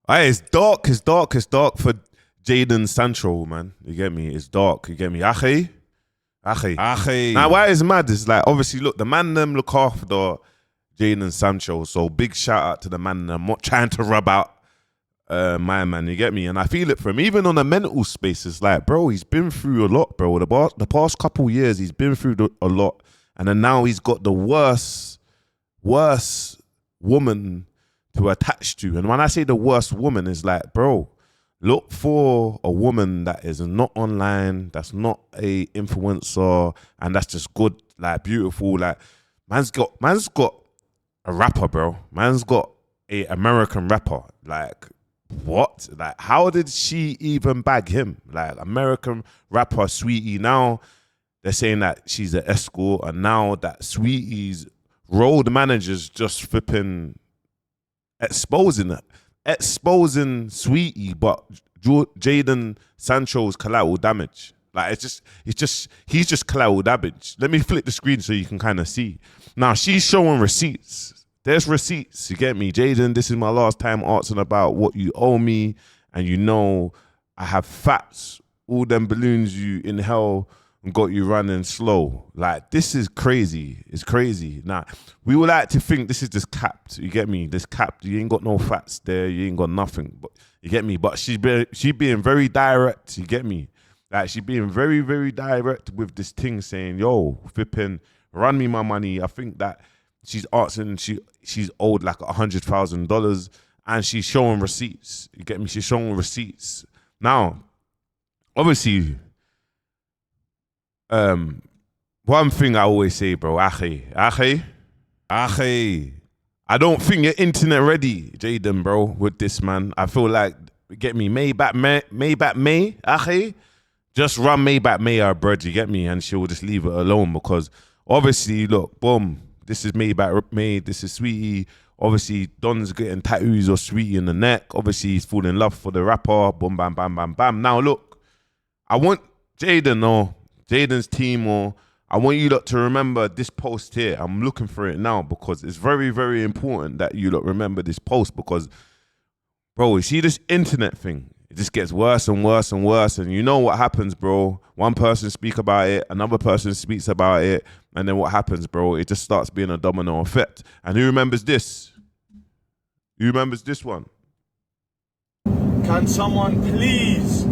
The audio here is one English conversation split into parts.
Aye, it's dark for Jadon Sancho, man. You get me? It's dark. You get me? Ackhiii. Now, why it's mad is like, obviously, look, the man them look after Jadon Sancho. So big shout out to the man. I'm not trying to rub out my man, you get me? And I feel it from even on a mental space. It's like, bro, he's been through a lot, bro. The past couple years, he's been through a lot. And then now he's got the worst woman to attach to. And when I say the worst woman, it's like, bro, look for a woman that is not online, that's not a influencer, and that's just good, like beautiful. Like, man's got a rapper, bro. Man's got a American rapper. Like, what? Like, how did she even bag him? Like, American rapper Sweetie. Now they're saying that she's an escort, and now that Sweetie's road manager's just flipping exposing Sweetie, but Jadon Sancho's collateral damage. Like, he's just collateral damage. Let me flip the screen so you can kind of see. Now she's showing receipts. There's receipts. You get me, Jadon? This is my last time asking about what you owe me, and you know I have fats. All them balloons you in hell got you running slow. Like, this is crazy. It's crazy. Now, we would like to think this is just capped. You get me? This capped. You ain't got no fats there. You ain't got nothing. But you get me? But she being very direct. You get me? Like, she being very, very direct with this thing, saying, yo, flipping, run me my money. I think that she's asking, she's owed like $100,000, and she's showing receipts. You get me? She's showing receipts. Now, obviously, one thing I always say, bro, Ackhiii. I don't think you're internet ready, Jadon, bro, with this, man. I feel like, get me, Maybach May, Ackhiii. Just run Maybach May, our bread, you get me? And she'll just leave it alone, because obviously, look, boom, this is Maybach May, this is Sweetie. Obviously, Don's getting tattoos of Sweetie in the neck. Obviously, he's falling in love for the rapper. Boom, bam, bam, bam, bam. Now, look, I want Jadon's team, or I want you lot to remember this post here. I'm looking for it now because it's very, very important that you lot remember this post, because, bro, you see this internet thing, it just gets worse and worse and worse. And you know what happens, bro? One person speaks about it, another person speaks about it, and then what happens, bro? It just starts being a domino effect. And who remembers this? Who remembers this one? Can someone please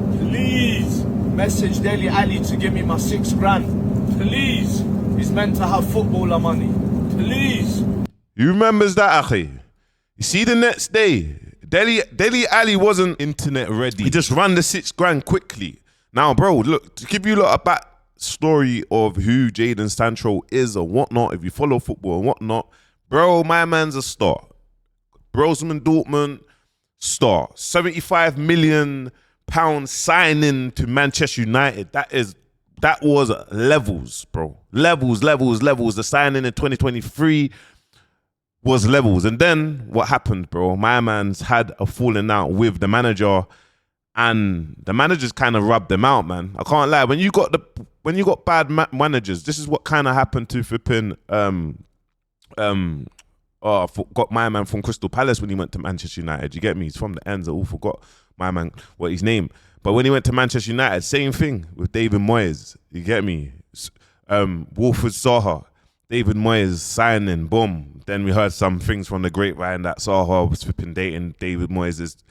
message Dele Alli to give me my $6,000? Please. He's meant to have footballer money. Please. You remembers that, Ackhiii? You see, the next day, Dele Alli wasn't internet ready. He just ran the $6,000 quickly. Now, bro, look, to give you a back story of who Jadon Sancho is or whatnot, if you follow football and whatnot, bro, my man's a star. Borussia Dortmund, star. £75 million signing to Manchester United. That was levels, bro. Levels. The signing in 2023 was levels. And then what happened, bro? My man's had a falling out with the manager, and the managers kind of rubbed them out, man. I can't lie. When you got bad managers, this is what kind of happened to flipping I forgot my man from Crystal Palace when he went to Manchester United. You get me? He's from the ends. I all forgot my man what his name. But when he went to Manchester United, same thing with David Moyes. You get me? Wolford Zaha, David Moyes signing, boom. Then we heard some things from the grapevine that Zaha was flipping dating David Moyes'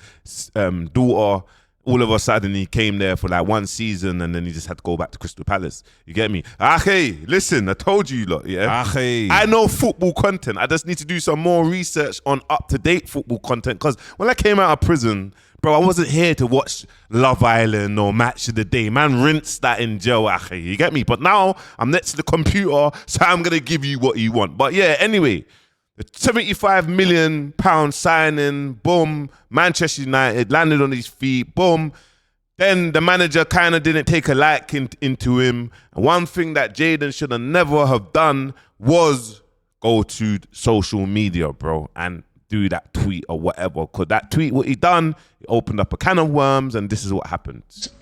daughter. All of a sudden, he came there for like one season, and then he just had to go back to Crystal Palace. You get me? Ackhiii, listen, I told you lot, yeah? Ackhiii. I know football content. I just need to do some more research on up-to-date football content, because when I came out of prison, bro, I wasn't here to watch Love Island or Match of the Day. Man, rinse that in jail, Ackhiii. You get me? But now, I'm next to the computer, so I'm going to give you what you want. But yeah, anyway, the £75 million signing, boom, Manchester United landed on his feet, boom. Then the manager kind of didn't take a liking into him. And one thing that Jadon should have never have done was go to social media, bro, and do that tweet or whatever. Because that tweet, what he done, it opened up a can of worms, and this is what happened.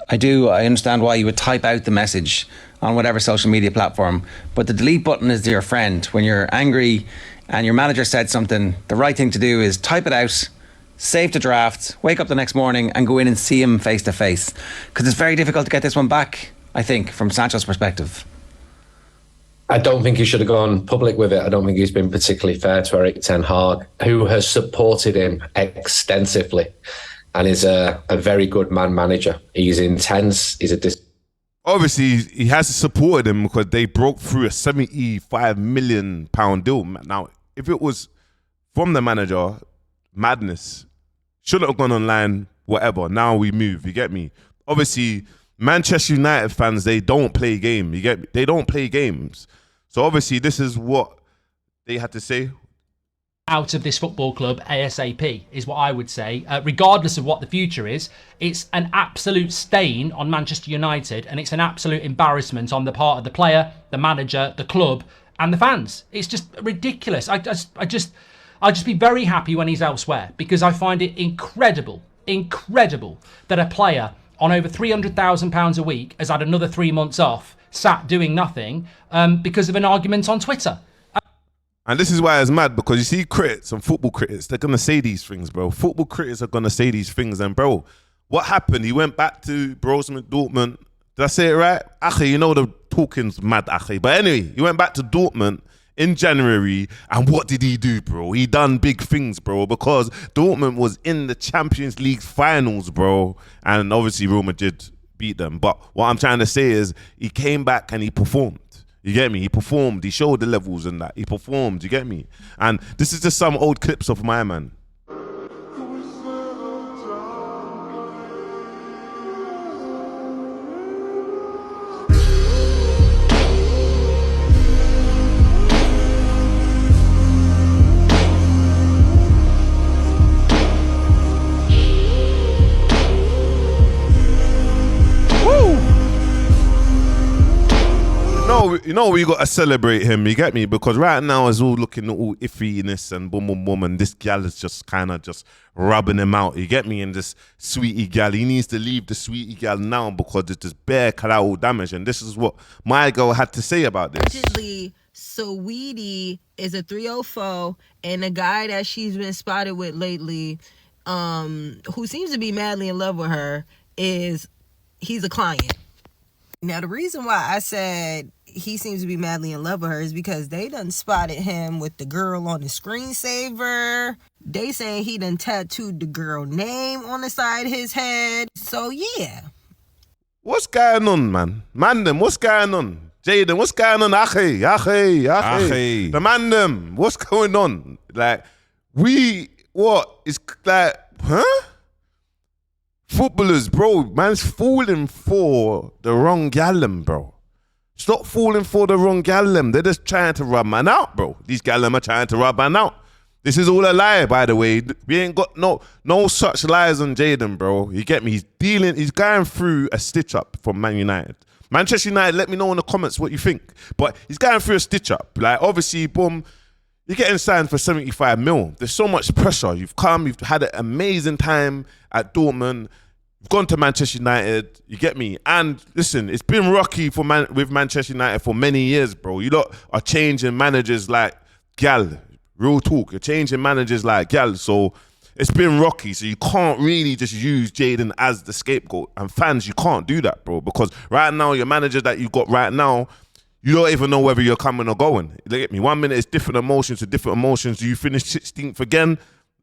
I understand why you would type out the message on whatever social media platform, but the delete button is your friend. When you're angry and your manager said something, the right thing to do is type it out, save the draft, wake up the next morning and go in and see him face to face? Because it's very difficult to get this one back, I think, from Sancho's perspective. I don't think he should have gone public with it. I don't think he's been particularly fair to Erik ten Hag, who has supported him extensively and is a very good man manager. He's intense. Obviously, he has supported him because they broke through a £75 million deal. Now, if it was from the manager, madness. Shouldn't have gone online, whatever. Now we move, you get me? Obviously, Manchester United fans, they don't play games, you get me? They don't play games. So obviously, this is what they had to say. Out of this football club ASAP is what I would say, regardless of what the future is. It's an absolute stain on Manchester United, and it's an absolute embarrassment on the part of the player, the manager, the club and the fans. It's just ridiculous. I'd just be very happy when he's elsewhere, because I find it incredible that a player on over £300,000 a week has had another 3 months off, sat doing nothing, because of an argument on Twitter. And this is why it's mad, because you see critics and football critics, they're going to say these things, bro. Football critics are going to say these things. And, bro, what happened? He went back to Borussia Dortmund. Did I say it right? Ackhiii, you know the talking's mad, Ackhiii. But anyway, he went back to Dortmund in January, and what did he do, bro? He done big things, bro, because Dortmund was in the Champions League finals, bro. And obviously Real Madrid beat them. But what I'm trying to say is he came back and he performed. You get me? He performed. He showed the levels and that. He performed. You get me? And this is just some old clips of my man. You know we got to celebrate him, you get me? Because right now it's all looking all iffiness and boom, boom, boom, and this gal is just kind of just rubbing him out, you get me? And this sweetie gal, he needs to leave the sweetie gal now because it's just bare collateral damage. And this is what my girl had to say about this. Allegedly, Sweetie is a 304, and the guy that she's been spotted with lately, who seems to be madly in love with her, he's a client. Now, the reason why I said he seems to be madly in love with her is because they done spotted him with the girl on the screensaver. They saying he done tattooed the girl name on the side of his head. So, yeah. What's going on, man? Man, them, what's going on? Jadon, what's going on? Ackhiii. The man, them, what's going on? Like, it's like, huh? Footballers, bro, man's falling for the wrong gallem, bro. Stop falling for the wrong gallem. They're just trying to rub man out, bro. These gallem are trying to rub man out. This is all a lie, by the way. We ain't got no such lies on Jadon, bro. You get me? He's going through a stitch up from Man United. Manchester United, let me know in the comments what you think. But he's going through a stitch up. Like, obviously, boom, you're getting signed for 75 mil. There's so much pressure. You've had an amazing time at Dortmund. You've gone to Manchester United, you get me? And listen, it's been rocky with Manchester United for many years, bro. You lot are changing managers like gal. Real talk. You're changing managers like gal. So it's been rocky. So you can't really just use Jadon as the scapegoat. And fans, you can't do that, bro. Because right now, your manager that you've got right now, you don't even know whether you're coming or going. You get me? 1 minute it's different emotions to different emotions. Do you finish 16th again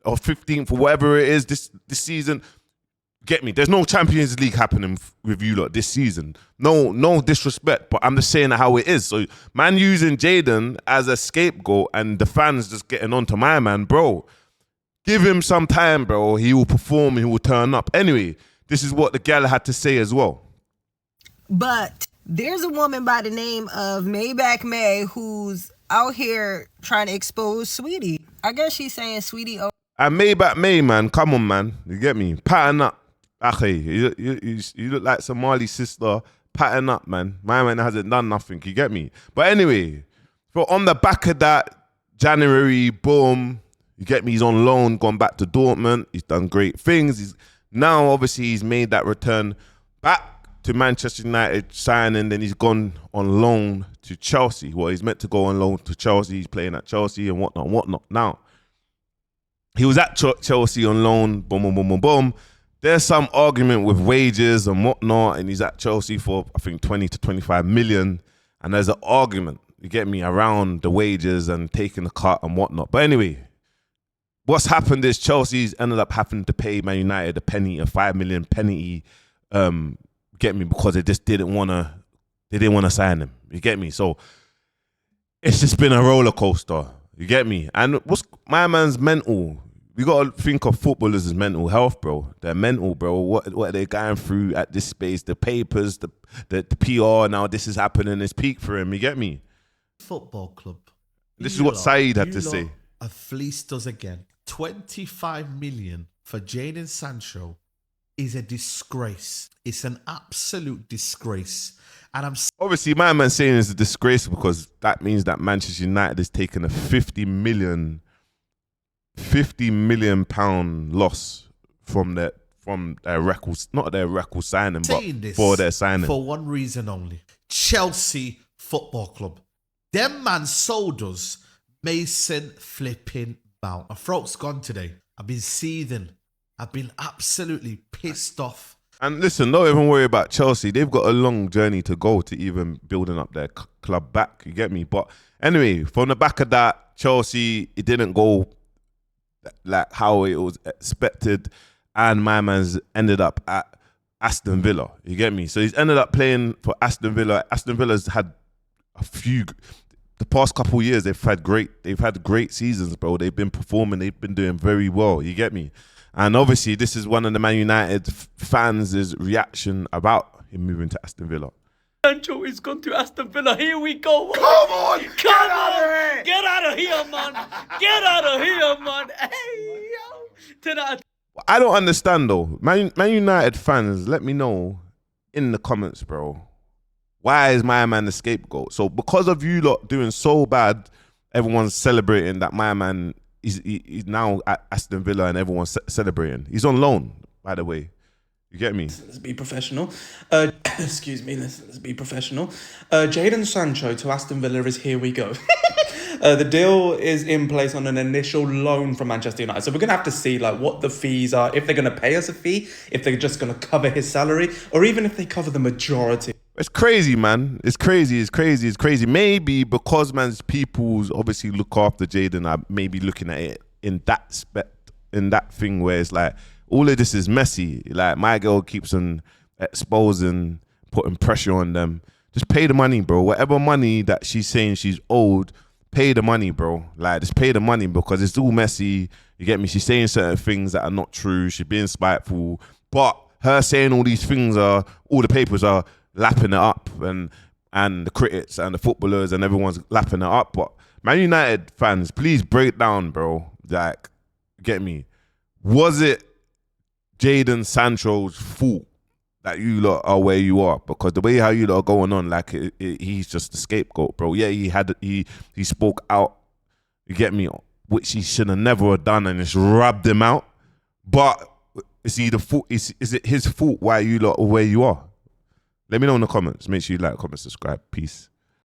or 15th or whatever it is this season? Get me? There's no Champions League happening with you lot this season. No disrespect, but I'm just saying how it is. So, man using Jadon as a scapegoat and the fans just getting on to my man, bro. Give him some time, bro. He will perform, he will turn up. Anyway, this is what the gal had to say as well. But there's a woman by the name of Maybach May who's out here trying to expose Sweetie. I guess she's saying Sweetie. And Maybach May, man, come on, man. You get me? Pattern up. Ackhiii, you look like Somali's sister. Pattern up, man. My man hasn't done nothing. You get me? But anyway, so on the back of that, January, boom, you get me? He's on loan, gone back to Dortmund. He's done great things. Now, obviously, he's made that return back to Manchester United signing. Then he's gone on loan to Chelsea. Well, he's meant to go on loan to Chelsea. He's playing at Chelsea and whatnot. Now, He was at Chelsea on loan. Boom, boom, boom, boom, boom. There's some argument with wages and whatnot, and he's at Chelsea for I think 20 to 25 million. And there's an argument, you get me, around the wages and taking the cut and whatnot. But anyway, what's happened is Chelsea's ended up having to pay Man United a 5 million penalty. Get me, because they just didn't want to sign him. You get me? So it's just been a roller coaster. You get me? And what's my man's mental? We gotta think of footballers as mental health, bro. They're mental, bro. What are they going through at this space? The papers, the PR. Now this is happening. It's peak for him. You get me? Football club. This is what Saeed had to say. A fleeced us again. 25 million for Jadon Sancho is a disgrace. It's an absolute disgrace. And I'm obviously my man saying it's a disgrace because that means that Manchester United has taken a 50 million pound loss from their records, not their record signing, but for their signing. For one reason only. Chelsea Football Club. Them man sold us Mason flipping Mount. My throat's gone today. I've been seething. I've been absolutely pissed off. And listen, don't even worry about Chelsea. They've got a long journey to go to even building up their club back. You get me? But anyway, from the back of that, Chelsea, it didn't go like how it was expected. And my man's ended up at Aston Villa. You get me? So he's ended up playing for Aston Villa. Aston Villa's had the past couple of years, they've had great seasons, bro. They've been performing. They've been doing very well. You get me? And obviously, this is one of the Man United fans' reaction about him moving to Aston Villa. Sancho is gone to Aston Villa. Here we go. Come on! Come on! Get out of here, man! Get out of here, man! Hey, yo! 10 out of I don't understand, though. Man United fans, let me know in the comments, bro. Why is my man the scapegoat? So because of you lot doing so bad, everyone's celebrating that my man he's now at Aston Villa and everyone's celebrating. He's on loan, by the way. You get me? Let's be professional. Excuse me, let's be professional. Jadon Sancho to Aston Villa is here we go. The deal is in place on an initial loan from Manchester United. So we're going to have to see like what the fees are, if they're going to pay us a fee, if they're just going to cover his salary, or even if they cover the majority. It's crazy, man. It's crazy. Maybe because man's people's obviously look after Jadon are maybe looking at it in that thing where it's like, all of this is messy. Like, my girl keeps on exposing, putting pressure on them. Just pay the money, bro. Whatever money that she's saying she's owed, pay the money, bro. Like, just pay the money because it's all messy. You get me? She's saying certain things that are not true. She's being spiteful. But her saying all these things all the papers are lapping it up, and the critics and the footballers and everyone's lapping it up. But Man United fans, please break down, bro. Like, get me? Was it Jadon Sancho's fault that you lot are where you are? Because the way how you lot are going on, like he's just the scapegoat, bro. Yeah, he spoke out, you get me, which he should have never have done, and it's rubbed him out. But is it his fault why you lot are where you are? Let me know in the comments. Make sure you like, comment, subscribe. Peace.